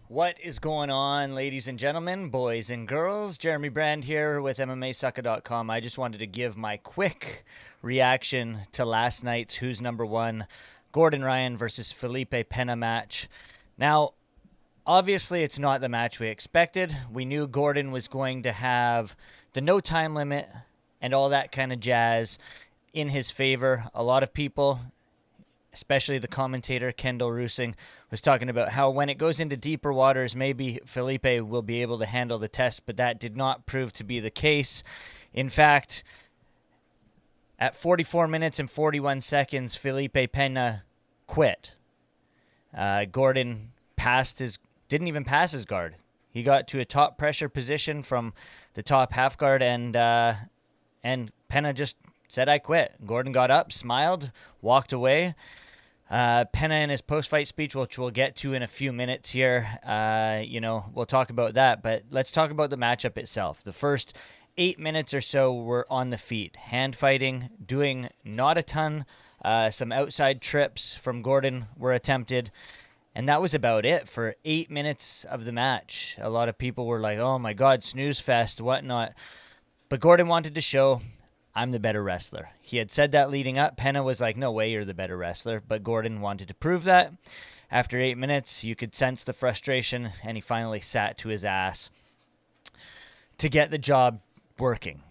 What is going on, ladies and gentlemen, boys and girls? Jeremy Brand here with MMAsucka.com. I just wanted to give my quick reaction to last night's Who's Number One Gordon Ryan versus Filipe Pena match. Now, obviously, it's not the match we expected. We knew Gordon was going to have the no time limit and all that kind of jazz in his favor. A lot of people, especially the commentator Kendall Rusing, was talking about how when it goes into deeper waters, maybe Filipe will be able to handle the test, but that did not prove to be the case. In fact, at 44 minutes and 41 seconds, Filipe Pena quit. Gordon didn't even pass his guard. He got to a top pressure position from the top half guard, and Pena just said, "I quit." Gordon got up, smiled, walked away. Pena in his post-fight speech, which we'll get to in a few minutes here, we'll talk about that. But let's talk about the matchup itself. The first 8 minutes or so were on the feet, hand fighting, doing not a ton. Some outside trips from Gordon were attempted. And that was about it for 8 minutes of the match. A lot of people were like, oh my God, snooze fest, whatnot. But Gordon wanted to show, I'm the better wrestler. He had said that leading up. Pena was like, no way, you're the better wrestler. But Gordon wanted to prove that. After 8 minutes, you could sense the frustration, and he finally sat to his ass to get the job working.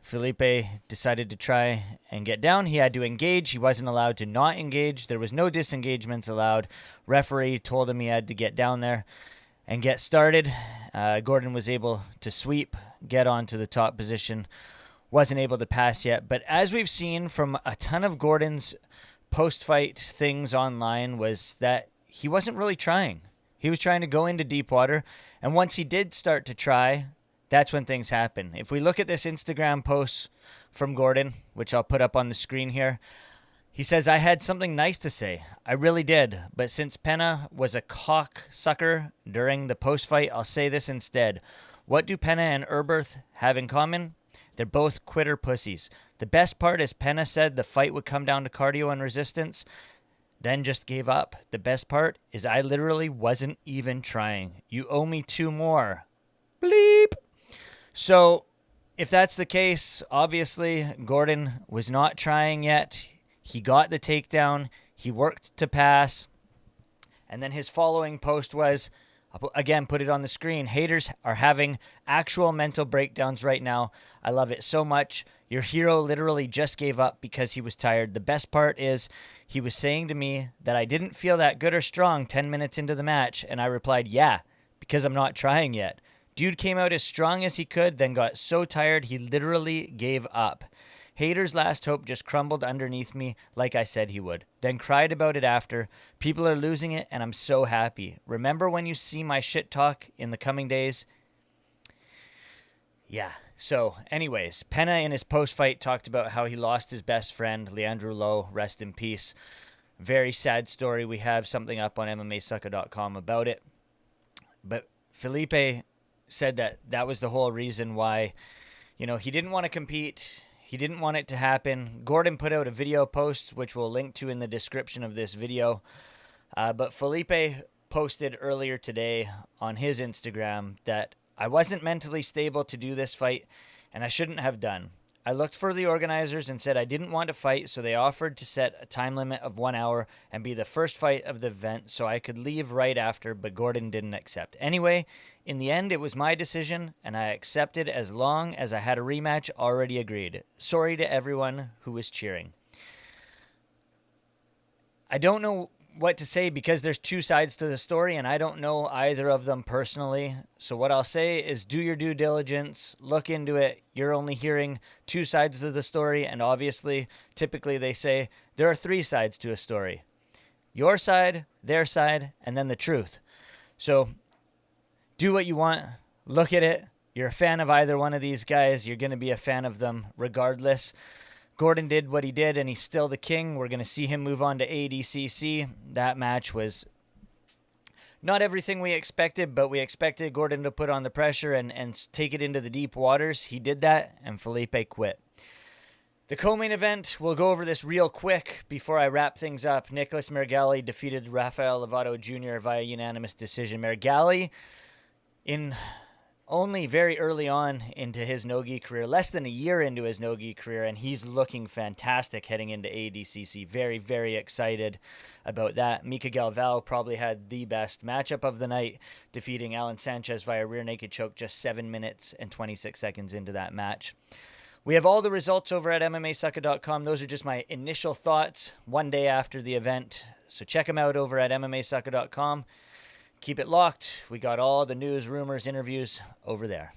Filipe decided to try and get down. He had to engage. He wasn't allowed to not engage. There was no disengagements allowed. Referee told him he had to get down there and get started. Gordon was able to sweep, get onto the top position. Wasn't able to pass yet. But as we've seen from a ton of Gordon's post-fight things online, was that he wasn't really trying. He was trying to go into deep water. And once he did start to try, that's when things happen. If we look at this Instagram post from Gordon, which I'll put up on the screen here, he says, I had something nice to say. I really did. But since Pena was a cocksucker during the post-fight, I'll say this instead. What do Pena and Erberth have in common? They're both quitter pussies. The best part is Pena said the fight would come down to cardio and resistance, then just gave up. The best part is I literally wasn't even trying. You owe me 2 more. Bleep. So if that's the case, obviously Gordon was not trying yet. He got the takedown. He worked to pass. And then his following post was, again, put it on the screen. Haters are having actual mental breakdowns right now. I love it so much. Your hero literally just gave up because he was tired. The best part is he was saying to me that I didn't feel that good or strong 10 minutes into the match. And I replied, yeah, because I'm not trying yet. Dude came out as strong as he could, then got so tired he literally gave up. Hater's last hope just crumbled underneath me like I said he would. Then cried about it after. People are losing it, and I'm so happy. Remember when you see my shit talk in the coming days? Yeah. So, anyways, Pena in his post-fight talked about how he lost his best friend, Leandro Lowe, rest in peace. Very sad story. We have something up on MMAsucka.com about it. But Filipe said that was the whole reason why, he didn't want to compete. He didn't want it to happen. Gordon put out a video post, which we'll link to in the description of this video. But Filipe posted earlier today on his Instagram that I wasn't mentally stable to do this fight, and I shouldn't have done. I looked for the organizers and said I didn't want to fight, so they offered to set a time limit of 1 hour and be the first fight of the event so I could leave right after, but Gordon didn't accept. Anyway, in the end, it was my decision, and I accepted as long as I had a rematch already agreed. Sorry to everyone who was cheering. I don't know what to say because there's 2 sides to the story, and I don't know either of them personally. So what I'll say is do your due diligence, look into it. You're only hearing 2 sides of the story, and obviously, typically they say there are 3 sides to a story. Your side, their side, and then the truth. So do what you want, look at it. You're a fan of either one of these guys, you're going to be a fan of them regardless. Gordon did what he did, and he's still the king. We're going to see him move on to ADCC. That match was not everything we expected, but we expected Gordon to put on the pressure and take it into the deep waters. He did that, and Filipe quit. The co-main event, we'll go over this real quick before I wrap things up. Nicholas Mergali defeated Rafael Lovato Jr. via unanimous decision. Mergali, in only very early on into his no-gi career, less than a year into his no-gi career, and he's looking fantastic heading into ADCC. Very, very excited about that. Mika Galvao probably had the best matchup of the night, defeating Alan Sanchez via rear naked choke just 7 minutes and 26 seconds into that match. We have all the results over at MMAsucka.com. Those are just my initial thoughts one day after the event. So check them out over at MMAsucka.com. Keep it locked. We got all the news, rumors, interviews over there.